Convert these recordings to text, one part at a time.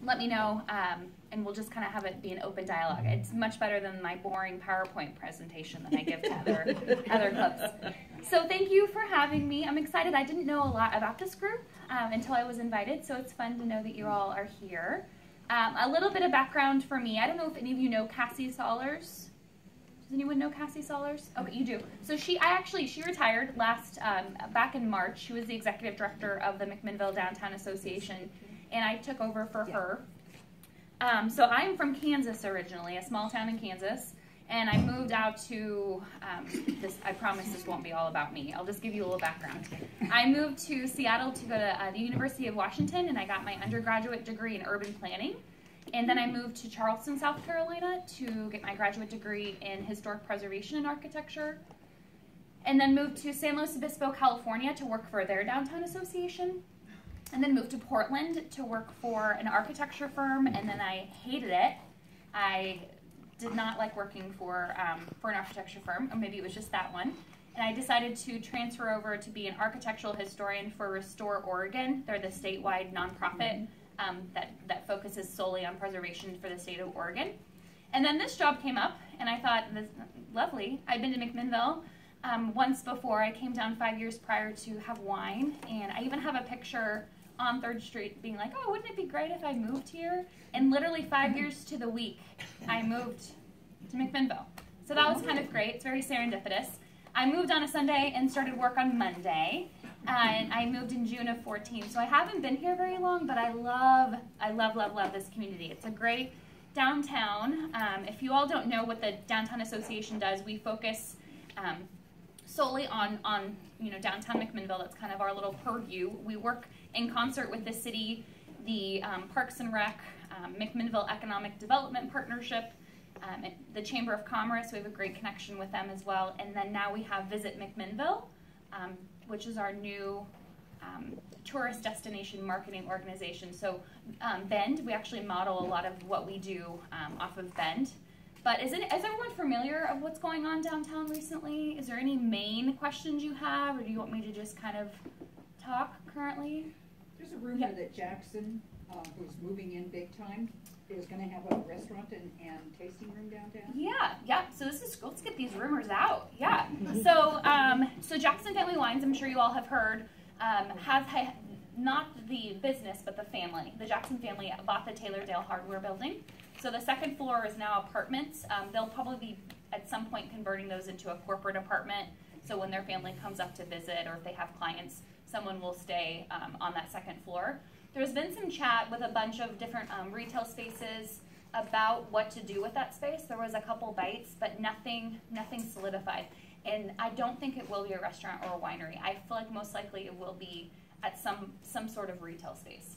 let me know, and we'll just kind of have it be an open dialogue. It's much better than my boring PowerPoint presentation that I give to other clubs. So thank you for having me. I'm excited. I didn't know a lot about this group until I was invited, so it's fun to know that you all are here. A little bit of background for me. I don't know if any of you know Cassie Solers. Does anyone know Cassie Solers? Okay, you do. So she retired back in March. She was the executive director of the McMinnville Downtown Association, and I took over for her. So I'm from Kansas originally, a small town in Kansas, and I moved out to, I promise this won't be all about me. I'll just give you a little background. I moved to Seattle to go to the University of Washington, and I got my undergraduate degree in urban planning. And then I moved to Charleston, South Carolina to get my graduate degree in historic preservation and architecture. And then moved to San Luis Obispo, California to work for their downtown association. And then moved to Portland to work for an architecture firm, and then I hated it. I did not like working for an architecture firm, or maybe it was just that one. And I decided to transfer over to be an architectural historian for Restore Oregon. They're the statewide nonprofit that focuses solely on preservation for the state of Oregon. And then this job came up, and I thought, this lovely. I'd been to McMinnville once before. I came down 5 years prior to have wine, and I even have a picture on 3rd Street being like, oh, wouldn't it be great if I moved here? And literally 5 years to the week, I moved to McMinnville. So that was kind of great. It's very serendipitous. I moved on a Sunday and started work on Monday. And I moved in June of 14. So I haven't been here very long, but I love this community. It's a great downtown. If you all don't know what the Downtown Association does, we focus solely on downtown McMinnville. That's kind of our little purview. We work in concert with the city, the Parks and Rec, McMinnville Economic Development Partnership, the Chamber of Commerce. We have a great connection with them as well. And then now we have Visit McMinnville, which is our new tourist destination marketing organization. So Bend, we actually model a lot of what we do off of Bend. But is everyone familiar of what's going on downtown recently? Is there any main questions you have, or do you want me to just kind of talk currently? There's a rumor that Jackson, who's moving in big time, is going to have a restaurant and tasting room downtown. Yeah. So let's get these rumors out. Yeah. So Jackson Family Wines, I'm sure you all have heard, have not the business but the family. The Jackson family bought the Taylordale Hardware building. So the 2nd floor is now apartments. They'll probably be at some point converting those into a corporate apartment. So when their family comes up to visit, or if they have clients, someone will stay on that 2nd floor. There's been some chat with a bunch of different retail spaces about what to do with that space. There was a couple bites, but nothing solidified. And I don't think it will be a restaurant or a winery. I feel like most likely it will be at some sort of retail space.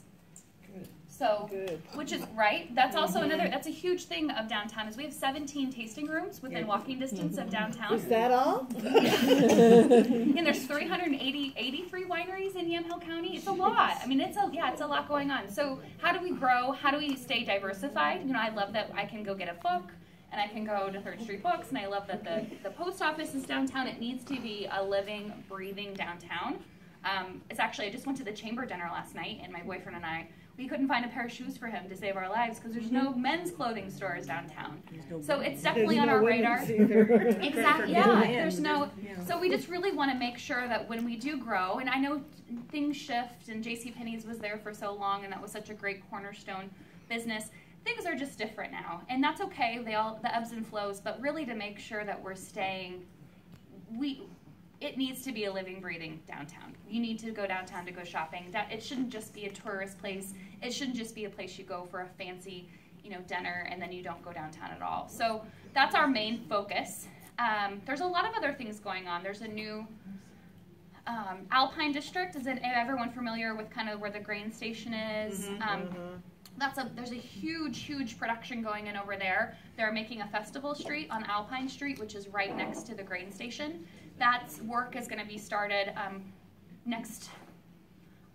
Good. So, Good. Which is right. That's also that's a huge thing of downtown, is we have 17 tasting rooms within walking distance of downtown. Is that all? And there's 83 wineries in Yamhill County. It's a lot. I mean, it's a lot going on. So how do we grow? How do we stay diversified? I love that I can go get a book, and I can go to 3rd Street Books, and I love that the post office is downtown. It needs to be a living, breathing downtown. It's actually, I just went to the chamber dinner last night, and my boyfriend and I, we couldn't find a pair of shoes for him to save our lives because there's no men's clothing stores downtown. So it's definitely on our radar. Exactly. Yeah. There's no. So we just really want to make sure that when we do grow, and I know things shift, and JCPenney's was there for so long, and that was such a great cornerstone business. Things are just different now, and that's okay. The ebbs and flows, but really to make sure that we're staying. It needs to be a living, breathing downtown. You need to go downtown to go shopping. It shouldn't just be a tourist place. It shouldn't just be a place you go for a fancy, dinner and then you don't go downtown at all. So that's our main focus. There's a lot of other things going on. There's a new Alpine District. Is everyone familiar with kind of where the grain station is? There's a huge production going in over there. They're making a festival street on Alpine Street, which is right next to the grain station. That work is going to be started next.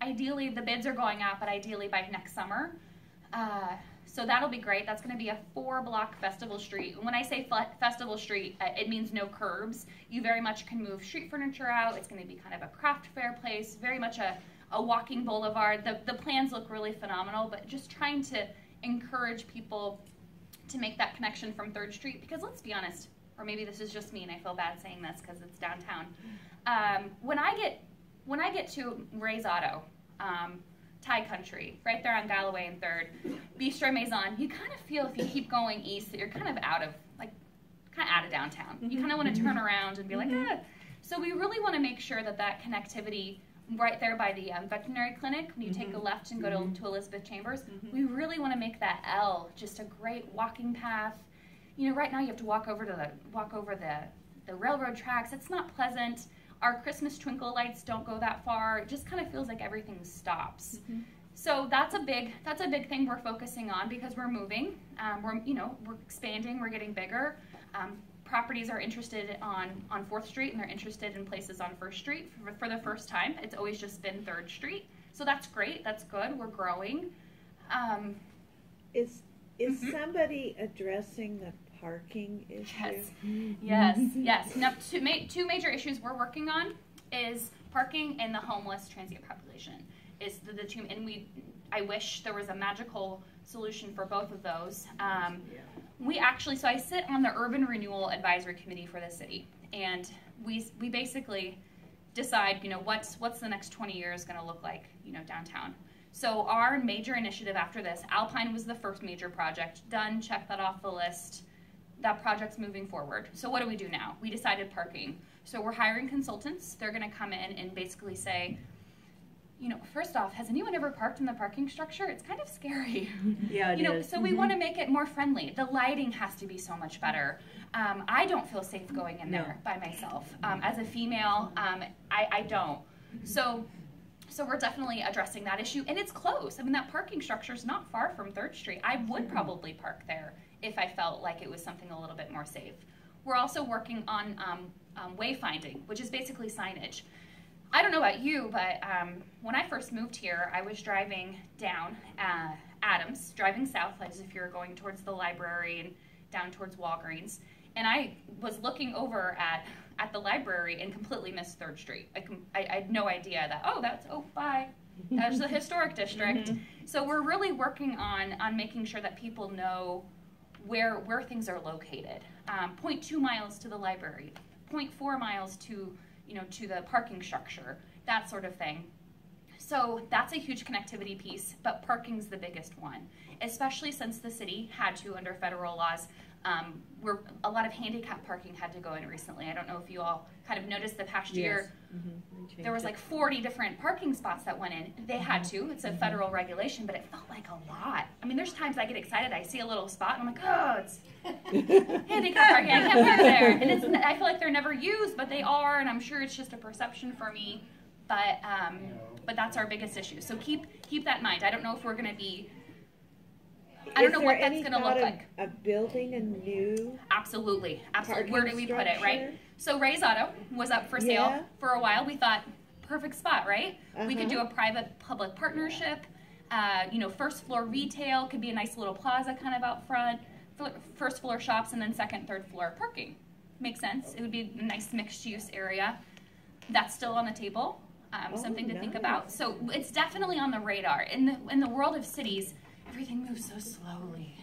Ideally, the bids are going out, but ideally by next summer. So that'll be great. That's going to be a 4-block festival street. When I say festival street, it means no curbs. You very much can move street furniture out. It's going to be kind of a craft fair place, very much a a walking boulevard. The plans look really phenomenal, but just trying to encourage people to make that connection from 3rd Street, because let's be honest, or maybe this is just me and I feel bad saying this because it's downtown. When I get to Ray's Auto, Thai Country, right there on Galloway and 3rd, Bistro Maison, you kind of feel if you keep going east that you're kind of out of downtown. You kind of want to turn around and be like, ah. So we really want to make sure that connectivity right there by the veterinary clinic, when you take a left and go to Elizabeth Chambers, we really want to make that L just a great walking path. You know, right now you have to walk over the railroad tracks. It's not pleasant. Our Christmas twinkle lights don't go that far. It just kind of feels like everything stops. So that's a big thing we're focusing on, because we're moving. We're expanding. We're getting bigger. Properties are interested on 4th Street, and they're interested in places on 1st Street for the first time. It's always just been 3rd Street. So that's great. That's good. We're growing. Is somebody addressing the parking issue? Yes. Now, two major issues we're working on is parking and the homeless transient population. Is the two, and I wish there was a magical solution for both of those. So I sit on the Urban Renewal Advisory Committee for the city, and we basically decide, what's the next 20 years going to look like, downtown. So our major initiative after this, Alpine was the first major project, done, check that off the list. That project's moving forward. So what do we do now? We decided parking. So we're hiring consultants. They're going to come in and basically say, first off, has anyone ever parked in the parking structure? It's kind of scary. Yeah, it is. So we want to make it more friendly. The lighting has to be so much better. I don't feel safe going in there by myself. As a female, I don't. So we're definitely addressing that issue, and it's close. I mean, that parking structure is not far from 3rd Street. I would probably park there if I felt like it was something a little bit more safe. We're also working on wayfinding, which is basically signage. I don't know about you, but when I first moved here, I was driving down Adams, driving south, as if you're going towards the library and down towards Walgreens, and I was looking over at the library and completely missed 3rd Street. I had no idea that, bye. That's the historic district. So we're really working on making sure that people know where things are located. 0.2 miles to the library, 0.4 miles to the parking structure, that sort of thing. So that's a huge connectivity piece, but parking's the biggest one, especially since the city had to, under federal laws, where a lot of handicap parking had to go in recently. I don't know if you all kind of noticed the past year. There was like 40 different parking spots that went in. They had to. It's a federal regulation, but it felt like a lot. I mean, there's times I get excited. I see a little spot, and I'm like, oh, it's handicap parking. I can't park there. And I feel like they're never used, but they are, and I'm sure it's just a perception for me. But that's our biggest issue. So keep that in mind. I don't know if we're going to be... I don't know what that's going to look like. Of building a new... Absolutely. Where do we put it, right? So Ray's Auto was up for sale for a while. We thought, perfect spot, right? We could do a private-public partnership. First floor retail could be a nice little plaza kind of out front. First floor shops, and then second, third floor parking. Makes sense. It would be a nice mixed-use area. That's still on the table. Something to think about. So it's definitely on the radar. In the world of cities, everything moves so slowly.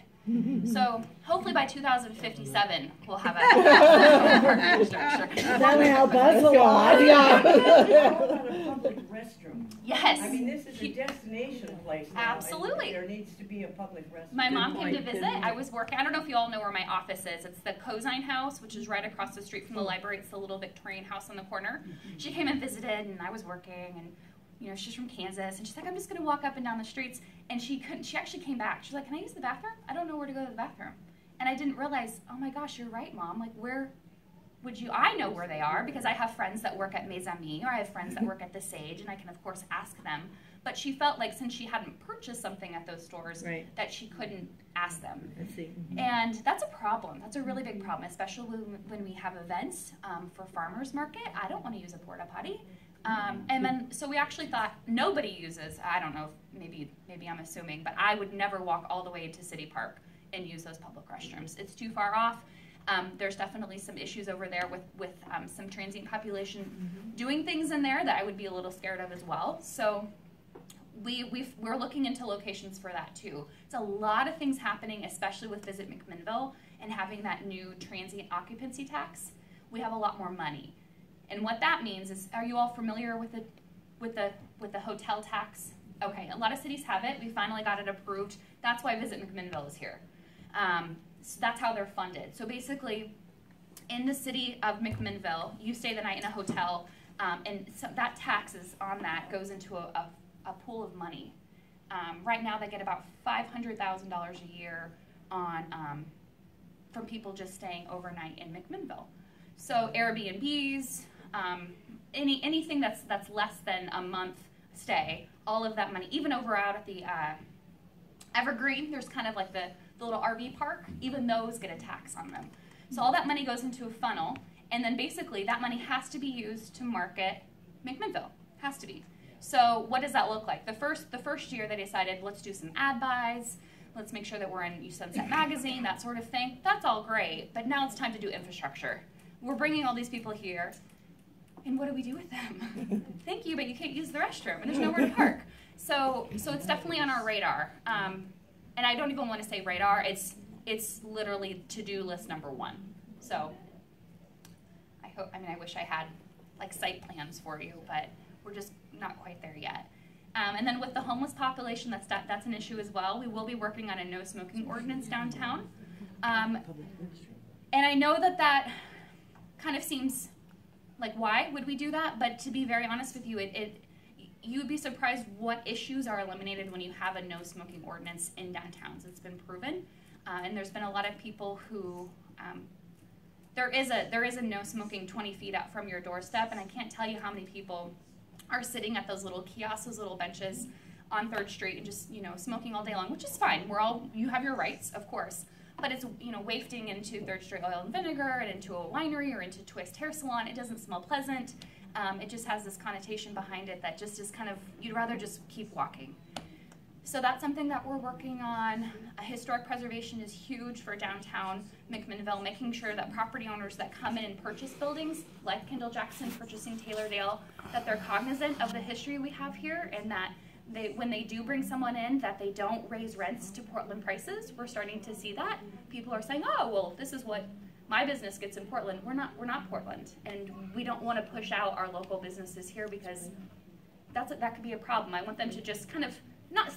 So hopefully by 2057 we'll have a parking structure. That'll help us a lot. How about a public restroom? Yes. I mean, this is a destination place now. Absolutely. There needs to be a public restroom. My mom came to visit. I was working. I don't know if you all know where my office is. It's the Cosine House, which is right across the street from the library. It's the little Victorian house on the corner. She came and visited, and I was working, and she's from Kansas, and she's like, I'm just going to walk up and down the streets. And she actually came back. She's like, can I use the bathroom? I don't know where to go to the bathroom. And I didn't realize, oh my gosh, you're right, Mom. Like, where would you? I know where they are because I have friends that work at Mes Amis, or I have friends that work at the Sage, and I can, of course, ask them. But she felt like since she hadn't purchased something at those stores, that she couldn't ask them. I see. And that's a problem. That's a really big problem, especially when we have events for farmers market. I don't want to use a porta potty. And then, so we actually thought nobody uses, I don't know, maybe I'm assuming, but I would never walk all the way to City Park and use those public restrooms. It's too far off. There's definitely some issues over there with some transient population doing things in there that I would be a little scared of as well. So we're looking into locations for that too. It's a lot of things happening, especially with Visit McMinnville and having that new transient occupancy tax. We have a lot more money. And what that means is, are you all familiar with the hotel tax? Okay, a lot of cities have it. We finally got it approved. That's why Visit McMinnville is here. So that's how they're funded. So basically, in the city of McMinnville, you stay the night in a hotel, and so that tax is on that goes into a pool of money. Right now, they get about $500,000 a year on from people just staying overnight in McMinnville. So Airbnbs, anything that's less than a month stay, all of that money, even over out at the Evergreen, there's kind of like the little RV park, even those get a tax on them. So all that money goes into a funnel, and then basically that money has to be used to market McMinnville. Has to be. So what does that look like? The first year they decided, let's do some ad buys, let's make sure that we're in Sunset Magazine, that sort of thing. That's all great, but now it's time to do infrastructure. We're bringing all these people here, and what do we do with them? Thank you, but you can't use the restroom, and there's nowhere to park. So it's definitely on our radar. And I don't even want to say radar. It's literally to-do list number one. So I wish I had like site plans for you, but we're just not quite there yet. And then with the homeless population, that's an issue as well. We will be working on a no smoking ordinance downtown. And I know that kind of seems like, why would we do that? But to be very honest with you, you would be surprised what issues are eliminated when you have a no smoking ordinance in downtowns. It's been proven, and there's been a lot of people who there is a no smoking 20 feet out from your doorstep, and I can't tell you how many people are sitting at those little kiosks, those little benches on 3rd Street, and just smoking all day long, which is fine. You have your rights, of course, but it's wafting into 3rd Street Oil and Vinegar and into a winery or into Twist Hair Salon. It doesn't smell pleasant. It just has this connotation behind it that just is kind of, you'd rather just keep walking. So that's something that we're working on. Historic preservation is huge for downtown McMinnville, making sure that property owners that come in and purchase buildings, like Kendall Jackson purchasing Taylordale, that they're cognizant of the history we have here, and that when they do bring someone in, that they don't raise rents to Portland prices. We're starting to see that. People are saying, oh, well, this is what my business gets in Portland. We're not Portland, and we don't want to push out our local businesses here because that could be a problem. I want them to just kind of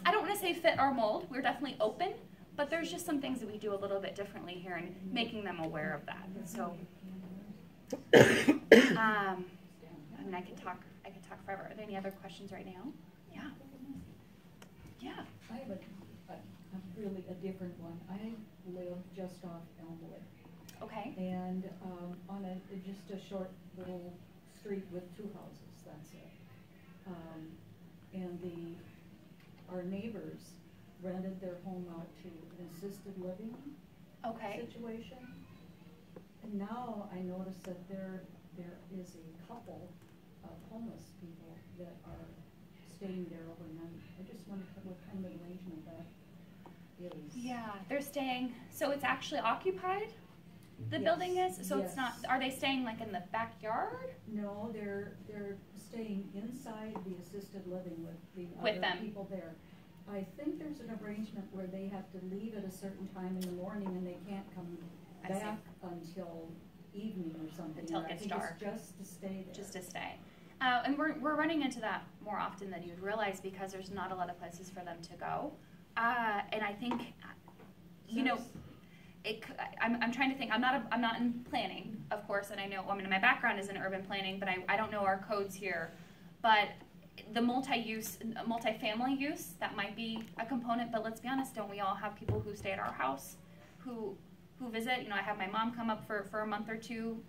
I don't want to say fit our mold. We're definitely open, but there's just some things that we do a little bit differently here, and making them aware of that. So, I could talk forever. Are there any other questions right now? Yeah. Yeah. I have really a different one. I live just off Elmwood. Okay. And on just a short little street with 2 houses, that's it. And our neighbors rented their home out to an assisted living situation. And now I notice that there is a couple of homeless people that are staying there overnight. I just wondered what kind of arrangement that is. Yeah, they're staying, so it's actually occupied? The building is? So it's not, are they staying like in the backyard? No, they're staying inside the assisted living with the other people there. I think there's an arrangement where they have to leave at a certain time in the morning and they can't come back until evening or something. Until it gets dark. It's just to stay there. Just to stay. And we're running into that more often than you'd realize because there's not a lot of places for them to go. And I think, I'm trying to think. I'm not in planning, of course, and I know. I mean, my background is in urban planning, but I don't know our codes here. But the multifamily use, that might be a component. But let's be honest, don't we all have people who stay at our house, who visit? I have my mom come up for a month or two.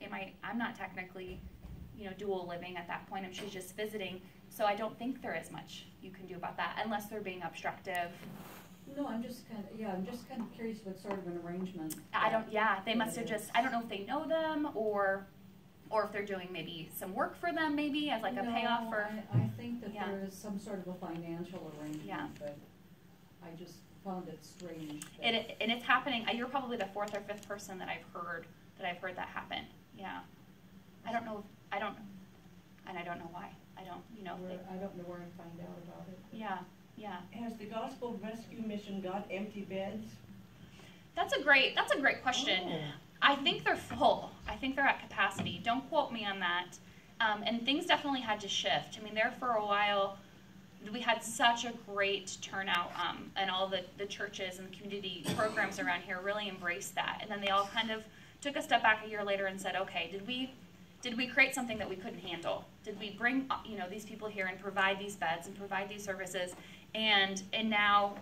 I'm not technically, dual living at that point. She's just visiting. So I don't think there is much you can do about that unless they're being obstructive. No, I'm just kind of curious what sort of an arrangement. They must have just, I don't know if they know them or if they're doing maybe some work for them maybe as like a payoff for. I think that there is some sort of a financial arrangement, but I just found it strange. And it's happening, you're probably the 4th or 5th person that I've heard that I've heard that happen. Yeah. I don't know why. I don't know where to find out about it. Yeah, yeah. Has the Gospel Rescue Mission got empty beds? That's a great question. Oh. I think they're full. I think they're at capacity. Don't quote me on that. And things definitely had to shift. I mean, there for a while, we had such a great turnout, and all the churches and the community programs around here really embraced that. And then they all kind of took a step back a year later and said, okay, did we create something that we couldn't handle? Did we bring these people here and provide these beds and provide these services, and now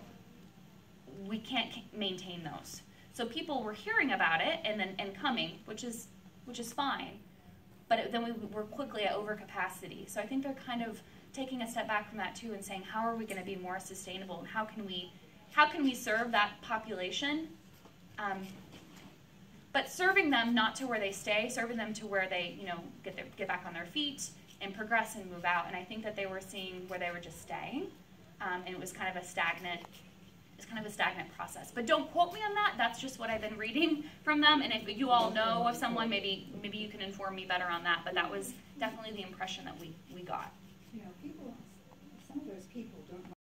we can't maintain those? So people were hearing about it and coming, which is fine, but then we were quickly at overcapacity. So I think they're kind of taking a step back from that too and saying, how are we going to be more sustainable, and how can we serve that population? But serving them not to where they stay, serving them to where they get back on their feet and progress and move out. And I think that they were seeing where they were just staying, and it was kind of a stagnant process. But don't quote me on that. That's just what I've been reading from them. And if you all know of someone, maybe you can inform me better on that. But that was definitely the impression that we got. Yeah, people